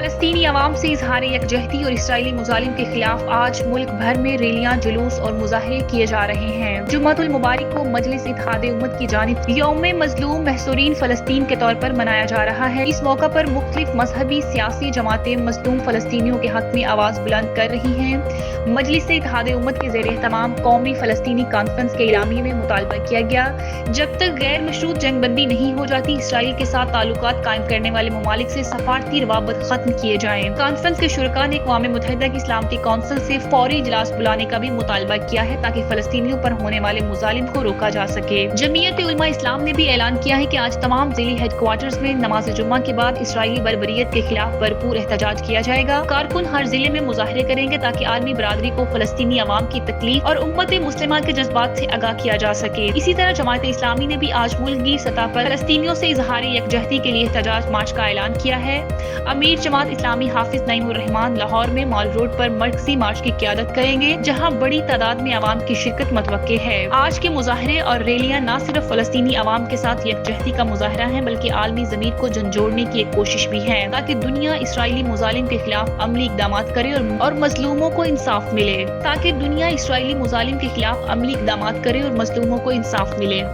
फलस्तीनी अवाम से इजहार यकजहती और इसराइली मुजालिम के खिलाफ आज मुल्क भर में रैलियां, जुलूस और मुजाहरे किए जा रहे हैं। जुम्मतुल मुबारक को मजलिस इत्तेहाद उम्मत की जानिब यौम मजलूम महसूरीन फलस्तीन के तौर पर मनाया जा रहा है। इस मौका पर मुख्तलिफ मजहबी सियासी जमातें मजलूम फलस्तीनियों के हक में आवाज बुलंद कर रही हैं। मजलिस इत्तेहाद उम्मत के ज़ेर एहतमाम कौमी फलस्तीनी कॉन्फ्रेंस के इलामी में मुतालबा किया गया, जब तक गैर मशरूत जंगबंदी नहीं हो जाती, इसराइल के साथ ताल्लुकात कायम करने वाले ममालिक से सफारती रवाबत खत्म किए जाएं। कॉन्फ्रेंस के शुरका ने अक़वाम मुत्तहिदा की सलामती कौंसिल से फौरी इजलास बुलाने का भी मुतालबा किया है, ताकि फलस्तीनियों पर होने वाले मुजालिम को रोका जा सके। जमीयत उलमा इस्लाम ने भी ऐलान किया है कि आज तमाम ज़िली हेडक्वार्टर्स में नमाज जुम्मा के बाद इसराइली बर्बरियत के खिलाफ भरपूर एहतजाज किया जाएगा। कारकुन हर जिले में मुजाहरे करेंगे ताकि आलमी बरादरी को फलस्तीनी अवाम की तकलीफ और उम्मत मुस्लिमा के जज्बात से आगाह किया जा सके। इसी तरह जमात इस्लामी ने भी आज मुल्क की सतह पर फलस्तीनियों से इजहार यकजहती के लिए एहतजाज मार्च का ऐलान किया है। अमीर जमात इस्लामी हाफिज नईमुर रहमान लाहौर में मॉल रोड पर मरकजी मार्च की क़ियादत करेंगे, जहां बड़ी तादाद में अवाम की शिरकत मुतवक्के है। आज के मुजाहरे और रैलियां न सिर्फ फलस्तीनी अवाम के साथ यकजहती का मुजाहरा है, बल्कि आलमी ज़मीर को झंझोड़ने की एक कोशिश भी है, ताकि दुनिया इसराइली मुजालिम के खिलाफ अमली इक़दामात करे और मजलूमों को इंसाफ मिले।